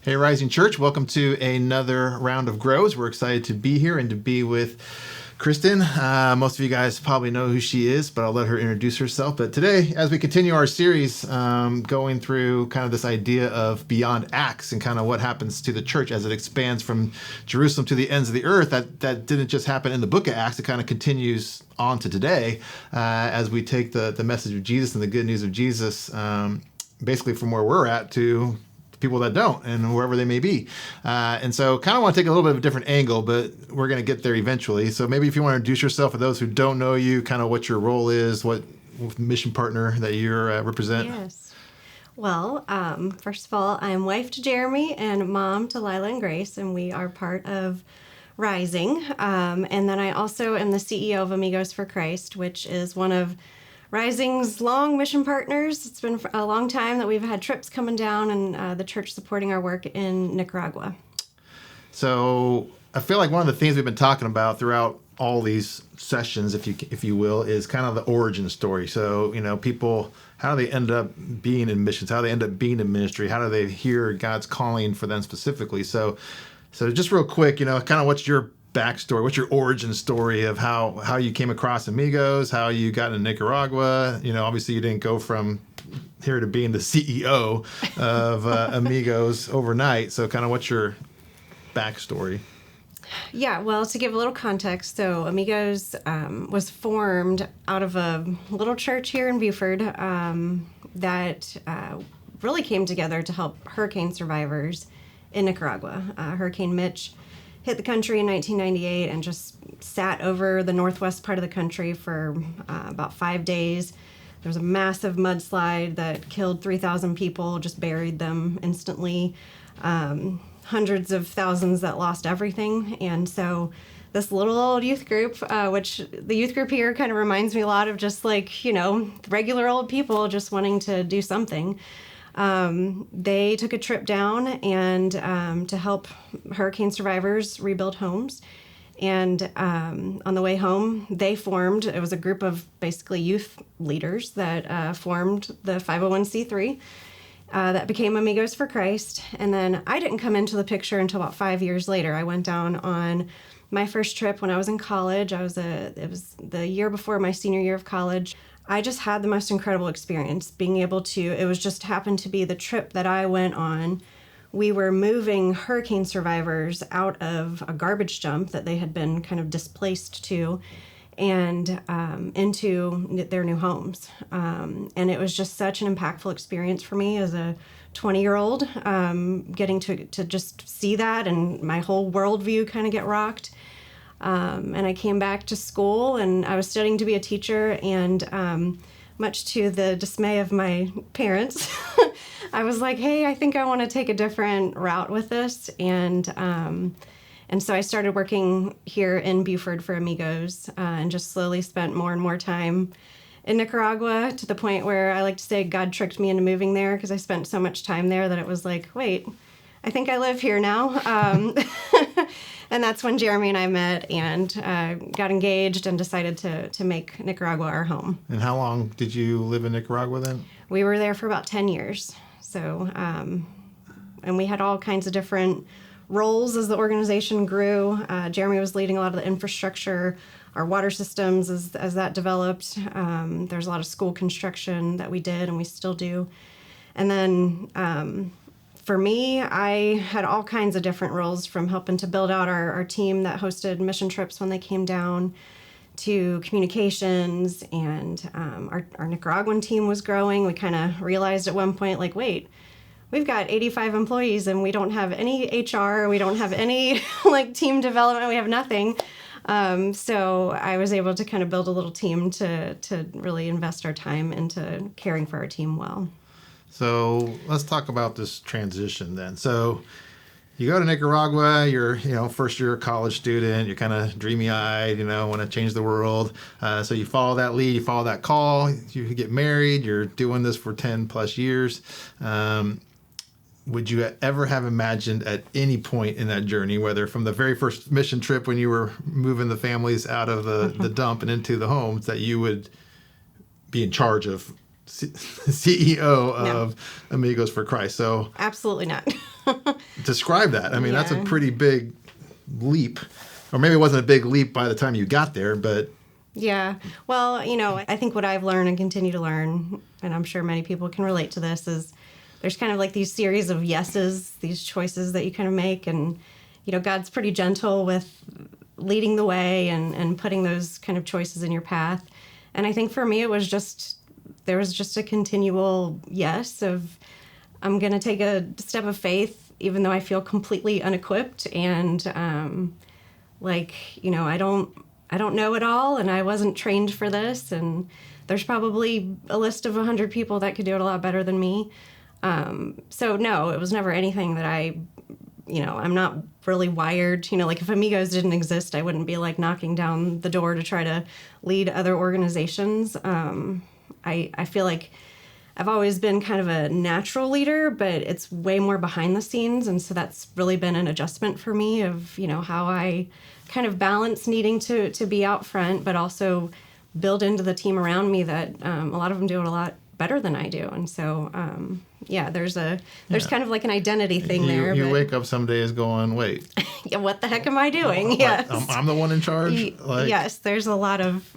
Hey, Rising Church, welcome to another round of Grows. We're excited to be here and to be with Kristen. Most of you guys probably know who she is, but I'll let her introduce herself. But today, as we continue our series, going through kind of this idea of beyond Acts and kind of what happens to the church as it expands from Jerusalem to the ends of the earth, that didn't just happen in the book of Acts. It kind of continues on to today as we take the message of Jesus and the good news of Jesus, basically from where we're at to people that don't and wherever they may be. And so kind of want to take a little bit of a different angle, but we're going to get there eventually. So maybe if you want to introduce yourself for those who don't know you, kind of what your role is, what mission partner that you represent. Yes. Well, first of all, I'm wife to Jeremy and mom to Lila and Grace, and we are part of Rising. And then I also am the CEO of Amigos for Christ, which is one of Rising's long mission partners. It's been a long time that we've had trips coming down and the church supporting our work in Nicaragua. So I feel like one of the things we've been talking about throughout all these sessions, if you will, is kind of the origin story. So, people, how do they end up being in missions? How do they end up being in ministry? How do they hear God's calling for them specifically? So just real quick, kind of what's your backstory? What's your origin story of how you came across Amigos, how you got into Nicaragua? Obviously you didn't go from here to being the CEO of Amigos overnight. So kind of what's your backstory? Yeah, well, to give a little context, so Amigos was formed out of a little church here in Buford that really came together to help hurricane survivors in Nicaragua. Hurricane Mitch hit the country in 1998 and just sat over the northwest part of the country for about 5 days. There was a massive mudslide that killed 3,000 people, just buried them instantly. Hundreds of thousands that lost everything. And so this little old youth group, which the youth group here kind of reminds me a lot of just like, regular old people just wanting to do something. They took a trip down and to help hurricane survivors rebuild homes. And on the way home, it was a group of basically youth leaders that formed the 501c3 that became Amigos for Christ. And then I didn't come into the picture until about 5 years later. I went down on my first trip when I was in college. It was the year before my senior year of college. I just had the most incredible experience being able to, it was just happened to be the trip that I went on. We were moving hurricane survivors out of a garbage dump that they had been kind of displaced to and into their new homes. And it was just such an impactful experience for me as a 20-year-old, getting to just see that and my whole worldview kind of get rocked. And I came back to school and I was studying to be a teacher, and much to the dismay of my parents, I was like, hey, I think I want to take a different route with this. And so I started working here in Buford for Amigos and just slowly spent more and more time in Nicaragua to the point where I like to say God tricked me into moving there because I spent so much time there that it was like, wait, I think I live here now. And that's when Jeremy and I met and got engaged and decided to make Nicaragua our home. And how long did you live in Nicaragua then? We were there for about 10 years. So, and we had all kinds of different roles as the organization grew. Jeremy was leading a lot of the infrastructure, our water systems as that developed. There's a lot of school construction that we did and we still do. And then for me, I had all kinds of different roles, from helping to build out our team that hosted mission trips when they came down, to communications, and our Nicaraguan team was growing. We kind of realized at one point, like, wait, we've got 85 employees and we don't have any HR, we don't have any team development, we have nothing. So I was able to kind of build a little team to really invest our time into caring for our team well. So let's talk about this transition then. So you go to Nicaragua, you're, first year college student, you're kind of dreamy-eyed, want to change the world. So you follow that lead, you follow that call, you get married, you're doing this for 10 plus years. Would you ever have imagined at any point in that journey, whether from the very first mission trip when you were moving the families out of the dump and into the homes, that you would be in charge of CEO of Amigos for Christ? So absolutely not. Describe that. I mean, that's a Yeah. pretty big leap. Or maybe it wasn't a big leap by the time you got there, but Yeah. Well, I think what I've learned and continue to learn, and I'm sure many people can relate to this, is there's kind of like these series of yeses, these choices that you kind of make. And, God's pretty gentle with leading the way and putting those kind of choices in your path. And I think for me, there was just a continual yes of, I'm going to take a step of faith, even though I feel completely unequipped. And, I don't know it all, and I wasn't trained for this, and there's probably a list of 100 people that could do it a lot better than me. So no, it was never anything that I'm not really wired. Like if Amigos didn't exist, I wouldn't be like knocking down the door to try to lead other organizations. I feel like I've always been kind of a natural leader, but it's way more behind the scenes. And so that's really been an adjustment for me of, how I kind of balance needing to be out front, but also build into the team around me that a lot of them do it a lot better than I do. And so, there's kind of like an identity thing there. You but, wake up some days going, wait, yeah, what the heck am I doing? Yes. I'm the one in charge? Yes, there's a lot of,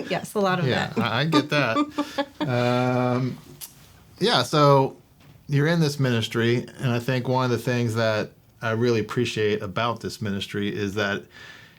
Yeah, that. I get that. So you're in this ministry, and I think one of the things that I really appreciate about this ministry is that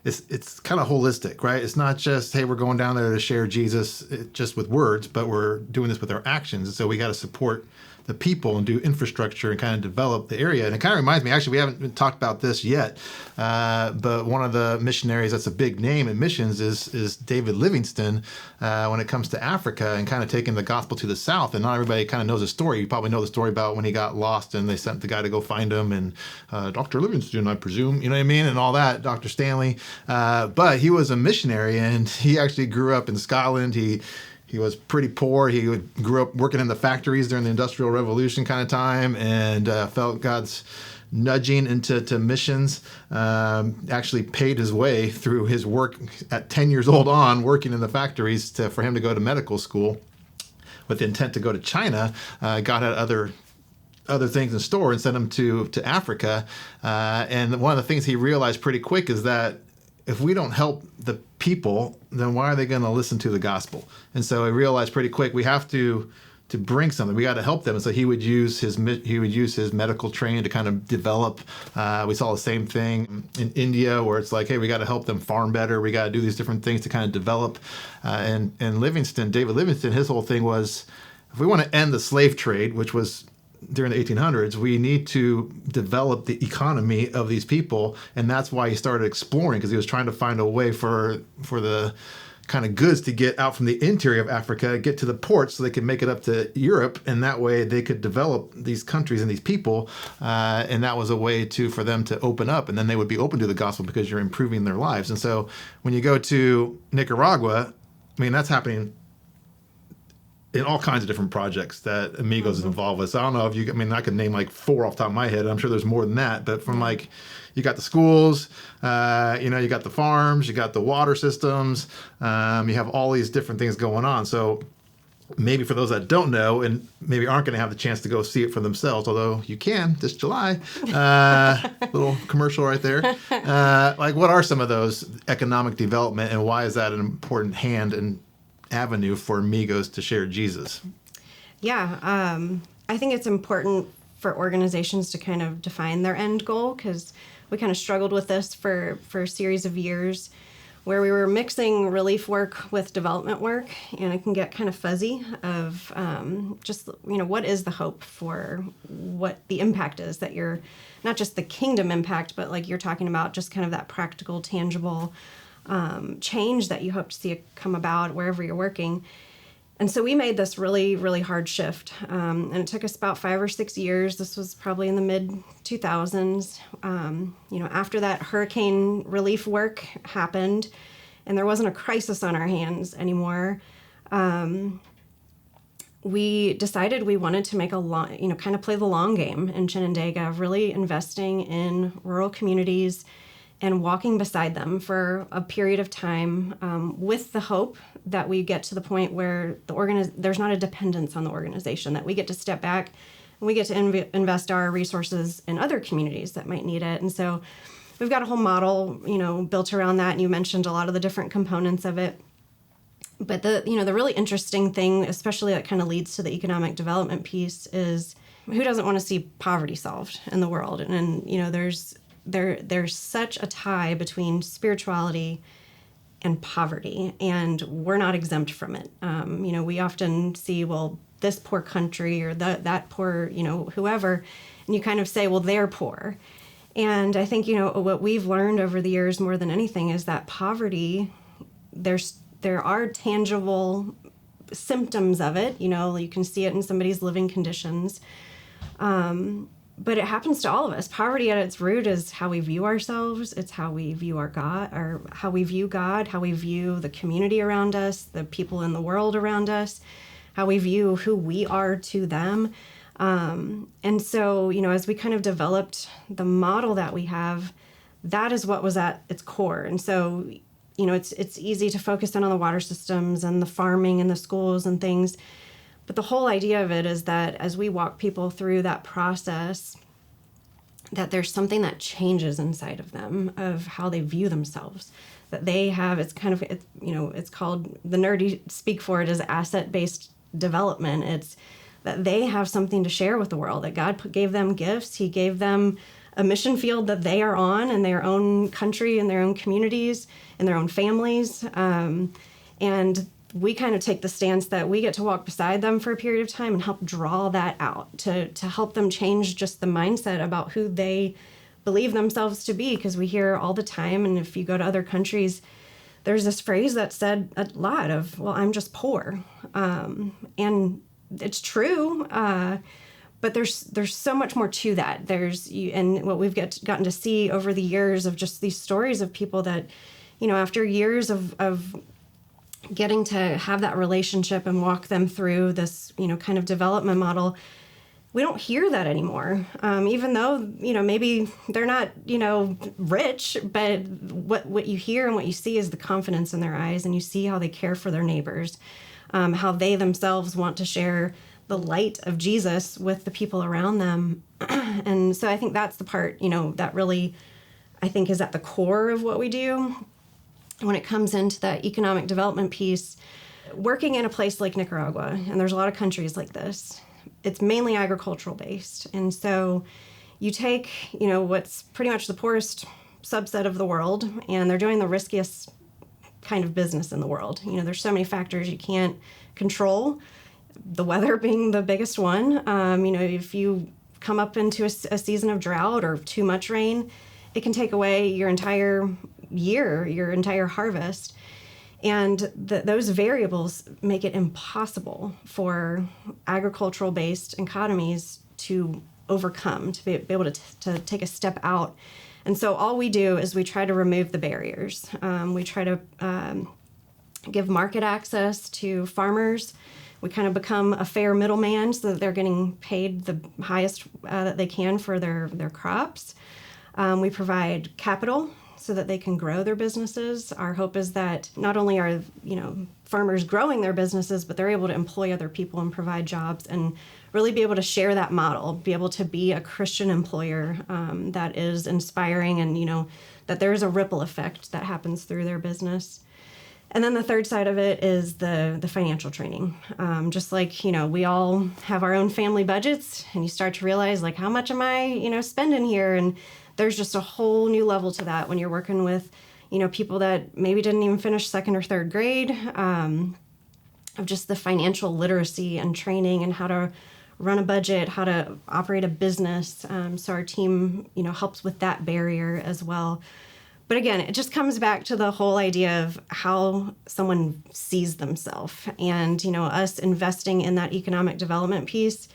it's kind of holistic, right? It's not just, hey, we're going down there to share Jesus just with words, but we're doing this with our actions. And so we got to support the people and do infrastructure and kind of develop the area. And it kind of reminds me, actually, we haven't talked about this yet, but one of the missionaries that's a big name in missions is David Livingstone when it comes to Africa and kind of taking the gospel to the south. And not everybody kind of knows the story. You probably know the story about when he got lost and they sent the guy to go find him, and Dr. Livingstone, I presume, you know what I mean, and all that, Dr. Stanley. But he was a missionary, and he actually grew up in Scotland. He was pretty poor. He grew up working in the factories during the Industrial Revolution kind of time, and felt God's nudging into missions. Actually paid his way through his work at 10 years old on working in the factories for him to go to medical school with the intent to go to China. God had other things in store and sent him to Africa. And one of the things he realized pretty quick is that if we don't help the people, then why are they going to listen to the gospel? And so I realized pretty quick we have to bring something. We got to help them. And so he would use his medical training to kind of develop. We saw the same thing in India, where it's like, hey, we got to help them farm better. We got to do these different things to kind of develop. And David Livingstone, his whole thing was, if we want to end the slave trade, which was during the 1800s, we need to develop the economy of these people. And that's why he started exploring, because he was trying to find a way for the kind of goods to get out from the interior of Africa, get to the ports so they could make it up to Europe. And that way they could develop these countries and these people. And that was a way for them to open up. And then they would be open to the gospel because you're improving their lives. And so when you go to Nicaragua, I mean, that's happening in all kinds of different projects that Amigos is involved with. So I don't know if I could name like 4 off the top of my head. I'm sure there's more than that. But from you got the schools, you got the farms, you got the water systems, you have all these different things going on. So maybe for those that don't know and maybe aren't going to have the chance to go see it for themselves, although you can this July, little commercial right there. What are some of those economic development, and why is that an important hand and avenue for Amigos to share Jesus? Yeah, I think it's important for organizations to kind of define their end goal, because we kind of struggled with this for a series of years, where we were mixing relief work with development work, and it can get kind of fuzzy of what is the hope for what the impact is that you're, not just the kingdom impact, but like you're talking about just kind of that practical, tangible change that you hope to see come about wherever you're working. And so we made this really, really hard shift. And it took us about 5 or 6 years. This was probably in the mid-2000s. After that hurricane relief work happened and there wasn't a crisis on our hands anymore, we decided we wanted to make kind of play the long game in Chinandega, really investing in rural communities and walking beside them for a period of time, with the hope that we get to the point where there's not a dependence on the organization, that we get to step back and we get to invest our resources in other communities that might need it. And so we've got a whole model, built around that. And you mentioned a lot of the different components of it. But the really interesting thing, especially that kind of leads to the economic development piece, is who doesn't want to see poverty solved in the world? And there's such a tie between spirituality and poverty, and we're not exempt from it. We often see, well, this poor country or that poor, whoever, and you kind of say, well, they're poor. And I think, what we've learned over the years more than anything is that poverty, there are tangible symptoms of it. You can see it in somebody's living conditions. But it happens to all of us. Poverty at its root is how we view ourselves. It's how we view our God, or how we view God, how we view the community around us, the people in the world around us, how we view who we are to them. And so, as we kind of developed the model that we have, that is what was at its core. And so, it's easy to focus in on the water systems and the farming and the schools and things. But the whole idea of it is that as we walk people through that process, that there's something that changes inside of them, of how they view themselves. That they have, it's called, the nerdy speak for it as asset-based development. It's that they have something to share with the world, that God gave them gifts. He gave them a mission field that they are on in their own country, in their own communities, in their own families. And we kind of take the stance that we get to walk beside them for a period of time and help draw that out to help them change just the mindset about who they believe themselves to be. Because we hear all the time, and if you go to other countries, there's this phrase that's said a lot of, well, I'm just poor. And it's true, but there's so much more to that. And what we've gotten to see over the years of just these stories of people that, after years of getting to have that relationship and walk them through this, kind of development model, we don't hear that anymore. Even though, maybe they're not, rich, but what you hear and what you see is the confidence in their eyes, and you see how they care for their neighbors, how they themselves want to share the light of Jesus with the people around them. And so I think that's the part, that really, I think, is at the core of what we do. When it comes into that economic development piece, working in a place like Nicaragua, and there's a lot of countries like this, it's mainly agricultural based. And so you take, what's pretty much the poorest subset of the world, and they're doing the riskiest kind of business in the world. There's so many factors you can't control, the weather being the biggest one. If you come up into a season of drought or too much rain, it can take away your entire year, your entire harvest. And those variables make it impossible for agricultural-based economies to overcome, to be able to take a step out. And so all we do is we try to remove the barriers. We try to give market access to farmers. We kind of become a fair middleman so that they're getting paid the highest that they can for their crops. We provide capital so that they can grow their businesses. Our hope is that not only are, farmers growing their businesses, but they're able to employ other people and provide jobs and really be able to share that model, be able to be a Christian employer that is inspiring, and, that there is a ripple effect that happens through their business. And then the third side of it is the financial training. Just like, we all have our own family budgets, and you start to realize, like, how much am I, spending here? And there's just a whole new level to that when you're working with, people that maybe didn't even finish second or third grade, of just the financial literacy and training and how to run a budget, how to operate a business. So our team, helps with that barrier as well. But again, it just comes back to the whole idea of how someone sees themselves, and, us investing in that economic development piece.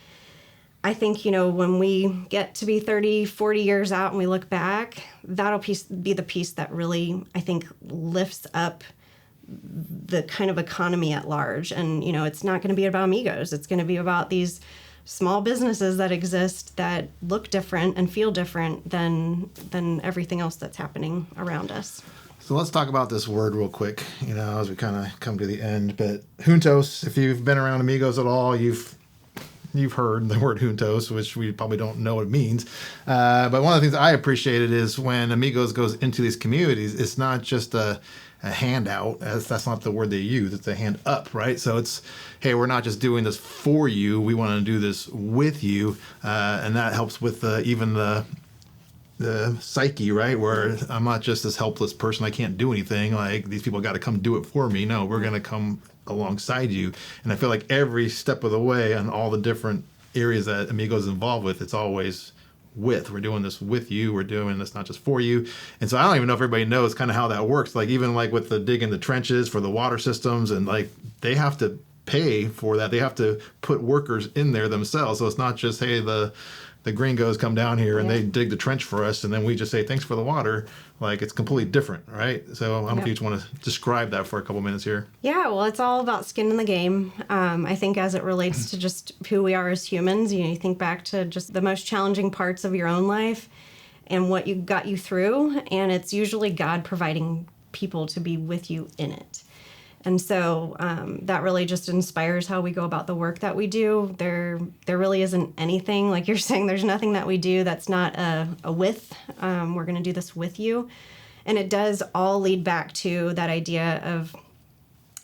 I think, when we get to be 30, 40 years out and we look back, that'll be the piece that really, I think, lifts up the kind of economy at large. And, it's not going to be about amigos. It's going to be about these small businesses that exist that look different and feel different than everything else that's happening around us. So let's talk about this word real quick, as we kind of come to the end. But juntos, if you've been around amigos at all, you've you've heard the word juntos, which we probably don't know what it means. But one of the things I appreciated is when Amigos goes into these communities, it's not just a handout. That's not the word they use. It's a hand up, right? So it's, hey, we're not just doing this for you. We want to do this with you, and that helps with even the psyche, right? Where I'm not just this helpless person. I can't do anything. Like, these people got to come do it for me. No, we're going to come alongside you. And I feel like every step of the way on all the different areas that Amigos is involved with, it's always with. We're doing this with you. We're doing this not just for you. And so I don't even know if everybody knows kind of how that works. Like, even like with the digging the trenches for the water systems, and like they have to pay for that. They have to put workers in there themselves. So it's not just, hey, the gringos come down here and they dig the trench for us, and then we just say thanks for the water. Like, it's completely different, right? So I don't know if you just want to describe that for a couple minutes here. Yeah, well, it's all about skin in the game. I think as it relates to just who we are as humans, you think back to just the most challenging parts of your own life and what you got you through, and it's usually God providing people to be with you in it. And so that really just inspires how we go about the work that we do. There really isn't anything, like you're saying, there's nothing that we do that's not a with. We're going to do this with you. And it does all lead back to that idea of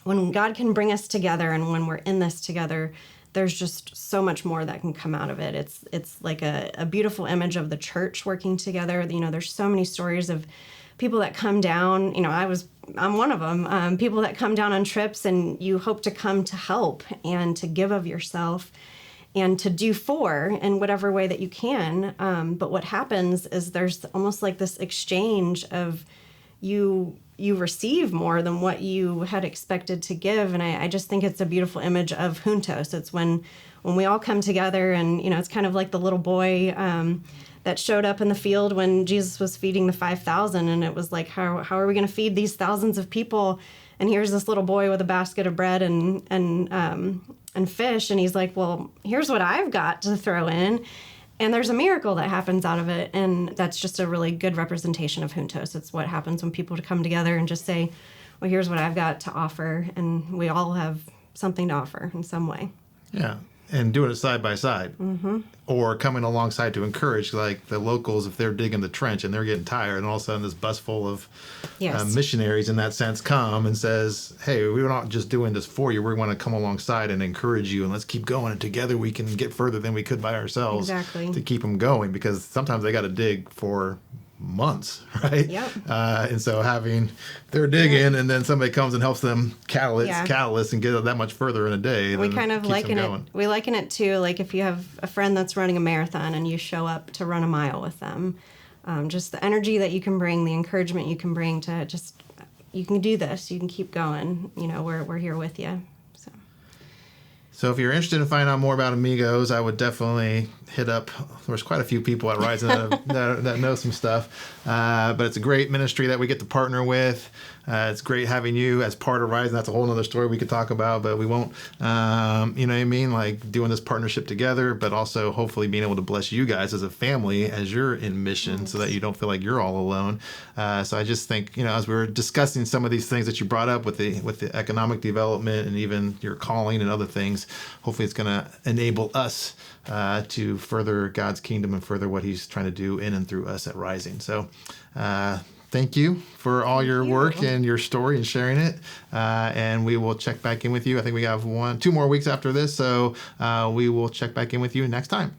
when God can bring us together and when we're in this together, there's just so much more that can come out of it. It's like a beautiful image of the church working together. There's so many stories of people that come down. I'm one of them. People that come down on trips and you hope to come to help and to give of yourself and to do for in whatever way that you can. But what happens is there's almost like this exchange of you receive more than what you had expected to give. And I just think it's a beautiful image of juntos. It's when we all come together, and it's kind of like the little boy that showed up in the field when Jesus was feeding the 5,000, and it was like, how are we going to feed these thousands of people? And here's this little boy with a basket of bread and fish, and he's like, well, here's what I've got to throw in. And there's a miracle that happens out of it, and that's just a really good representation of juntos. It's what happens when people come together and just say, well, here's what I've got to offer, and we all have something to offer in some way. Yeah. And doing it side by side, or coming alongside to encourage, like the locals, if they're digging the trench and they're getting tired, and all of a sudden this bus full of missionaries in that sense come and says, hey, we're not just doing this for you. We want to come alongside and encourage you, and let's keep going. And together we can get further than we could by ourselves to keep them going, because sometimes they got to dig for months, right? Yep. And so they're digging, and then somebody comes and helps them catalyst and get that much further in a day. We kind of liken it. We liken it to like if you have a friend that's running a marathon and you show up to run a mile with them, just the energy that you can bring, the encouragement you can bring to just, you can do this, you can keep going. We're here with you. So if you're interested in finding out more about Amigos, I would definitely hit up. There's quite a few people at Rising that know some stuff. But it's a great ministry that we get to partner with. It's great having you as part of Rising. That's a whole other story we could talk about, but we won't. You know what I mean? Like doing this partnership together, but also hopefully being able to bless you guys as a family as you're in mission, so that you don't feel like you're all alone. So I just think, as we were discussing some of these things that you brought up with the economic development and even your calling and other things, hopefully it's going to enable us to further God's kingdom and further what He's trying to do in and through us at Rising. So thank you for all your work and your story and sharing it. And we will check back in with you. I think we have 2 more weeks after this, so we will check back in with you next time.